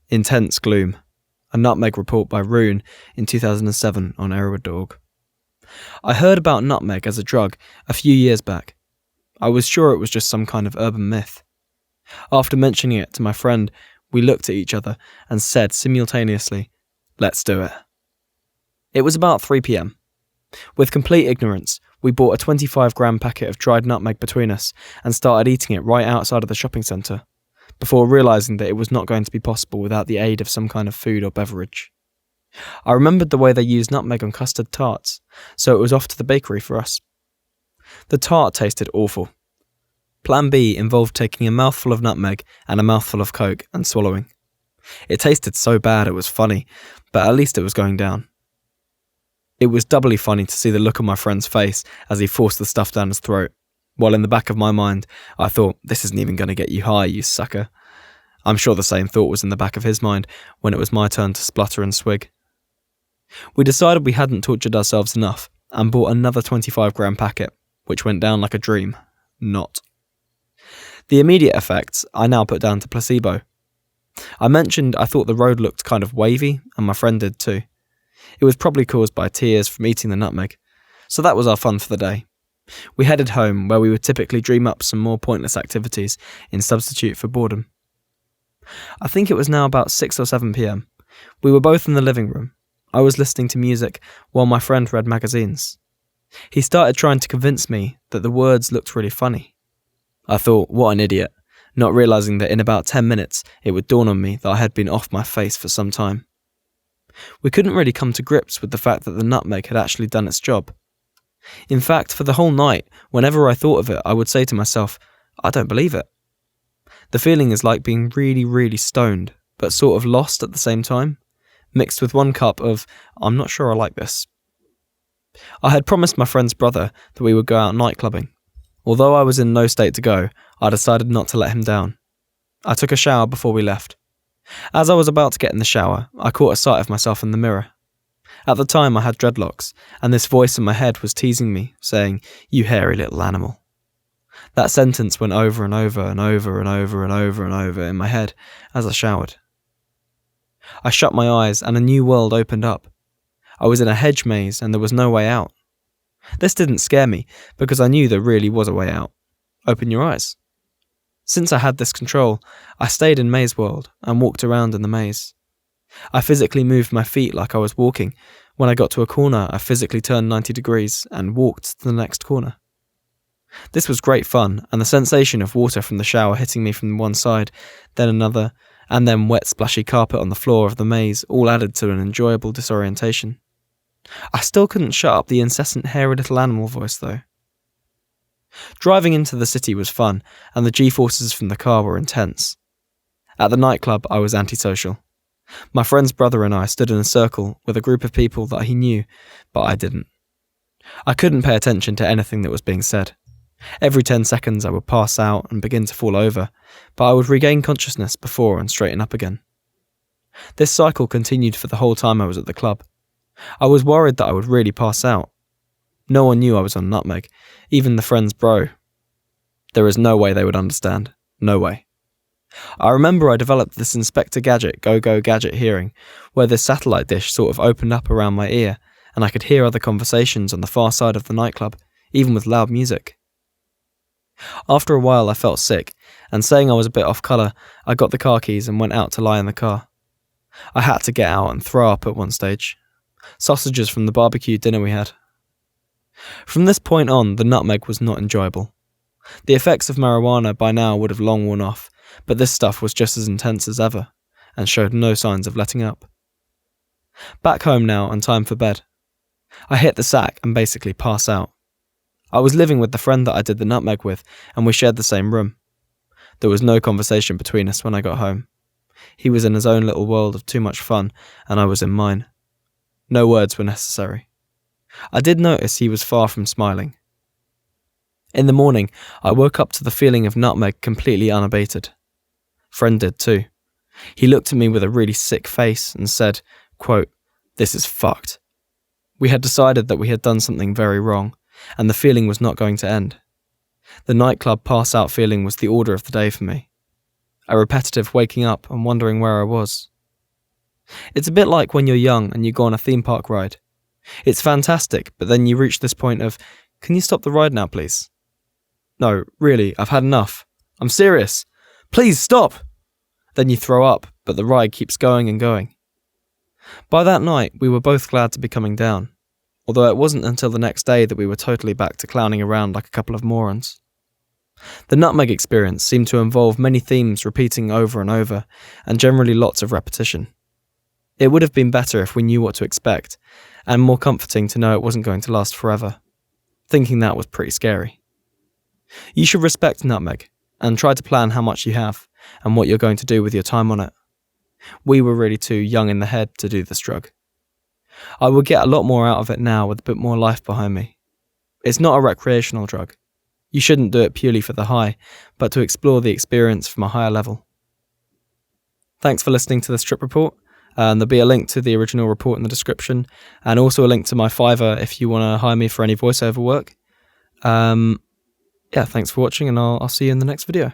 Intense Gloom, a Nutmeg report by Rune in 2007 on Erowid.org. I heard about nutmeg as a drug a few years back. I was sure it was just some kind of urban myth. After mentioning it to my friend, we looked at each other and said simultaneously, "Let's do it." It was about 3 p.m. With complete ignorance, we bought a 25-gram packet of dried nutmeg between us and started eating it right outside of the shopping centre, before realising that it was not going to be possible without the aid of some kind of food or beverage. I remembered the way they used nutmeg on custard tarts, so it was off to the bakery for us. The tart tasted awful. Plan B involved taking a mouthful of nutmeg and a mouthful of Coke and swallowing. It tasted so bad it was funny, but at least it was going down. It was doubly funny to see the look on my friend's face as he forced the stuff down his throat, while in the back of my mind, I thought, this isn't even going to get you high, you sucker. I'm sure the same thought was in the back of his mind when it was my turn to splutter and swig. We decided we hadn't tortured ourselves enough and bought another 25-gram packet, which went down like a dream. Not. The immediate effects I now put down to placebo. I mentioned I thought the road looked kind of wavy, and my friend did too. It was probably caused by tears from eating the nutmeg, so that was our fun for the day. We headed home, where we would typically dream up some more pointless activities in substitute for boredom. I think it was now about 6 or 7 p.m. We were both in the living room. I was listening to music while my friend read magazines. He started trying to convince me that the words looked really funny. I thought, what an idiot, not realising that in about 10 minutes it would dawn on me that I had been off my face for some time. We couldn't really come to grips with the fact that the nutmeg had actually done its job. In fact, for the whole night, whenever I thought of it, I would say to myself, I don't believe it. The feeling is like being really, really stoned, but sort of lost at the same time, mixed with one cup of, I'm not sure I like this. I had promised my friend's brother that we would go out nightclubbing. Although I was in no state to go, I decided not to let him down. I took a shower before we left. As I was about to get in the shower, I caught a sight of myself in the mirror. At the time I had dreadlocks, and this voice in my head was teasing me, saying, "You hairy little animal." That sentence went over and over and over and over and over and over in my head as I showered. I shut my eyes and a new world opened up. I was in a hedge maze and there was no way out. This didn't scare me because I knew there really was a way out. Open your eyes. Since I had this control, I stayed in Maze World and walked around in the maze. I physically moved my feet like I was walking. When I got to a corner, I physically turned 90 degrees and walked to the next corner. This was great fun, and the sensation of water from the shower hitting me from one side, then another, and then wet splashy carpet on the floor of the maze all added to an enjoyable disorientation. I still couldn't shut up the incessant hairy little animal voice though. Driving into the city was fun, and the G-forces from the car were intense. At the nightclub, I was antisocial. My friend's brother and I stood in a circle with a group of people that he knew, but I didn't. I couldn't pay attention to anything that was being said. Every 10 seconds I would pass out and begin to fall over, but I would regain consciousness before and straighten up again. This cycle continued for the whole time I was at the club. I was worried that I would really pass out. No one knew I was on nutmeg, even the friend's bro. There is no way they would understand. No way. I remember I developed this Inspector Gadget Go-Go Gadget hearing, where this satellite dish sort of opened up around my ear, and I could hear other conversations on the far side of the nightclub, even with loud music. After a while I felt sick, and saying I was a bit off colour, I got the car keys and went out to lie in the car. I had to get out and throw up at one stage. Sausages from the barbecue dinner we had. From this point on, the nutmeg was not enjoyable. The effects of marijuana by now would have long worn off, but this stuff was just as intense as ever, and showed no signs of letting up. Back home now and time for bed. I hit the sack and basically pass out. I was living with the friend that I did the nutmeg with, and we shared the same room. There was no conversation between us when I got home. He was in his own little world of too much fun, and I was in mine. No words were necessary. I did notice he was far from smiling. In the morning, I woke up to the feeling of nutmeg completely unabated. Friend did too. He looked at me with a really sick face and said, quote, "This is fucked." We had decided that we had done something very wrong, and the feeling was not going to end. The nightclub pass-out feeling was the order of the day for me. A repetitive waking up and wondering where I was, It's a bit like when you're young and you go on a theme park ride. It's fantastic, but then you reach this point of, can you stop the ride now, please? No, really, I've had enough. I'm serious. Please stop! Then you throw up, but the ride keeps going and going. By that night, we were both glad to be coming down, although it wasn't until the next day that we were totally back to clowning around like a couple of morons. The Nutmeg experience seemed to involve many themes repeating over and over, and generally lots of repetition. It would have been better if we knew what to expect, and more comforting to know it wasn't going to last forever. Thinking that was pretty scary. You should respect Nutmeg, and try to plan how much you have, and what you're going to do with your time on it. We were really too young in the head to do this drug. I would get a lot more out of it now with a bit more life behind me. It's not a recreational drug. You shouldn't do it purely for the high, but to explore the experience from a higher level. Thanks for listening to this trip report. There'll be a link to the original report in the description, and also a link to my Fiverr if you want to hire me for any voiceover work. Thanks for watching, and I'll see you in the next video.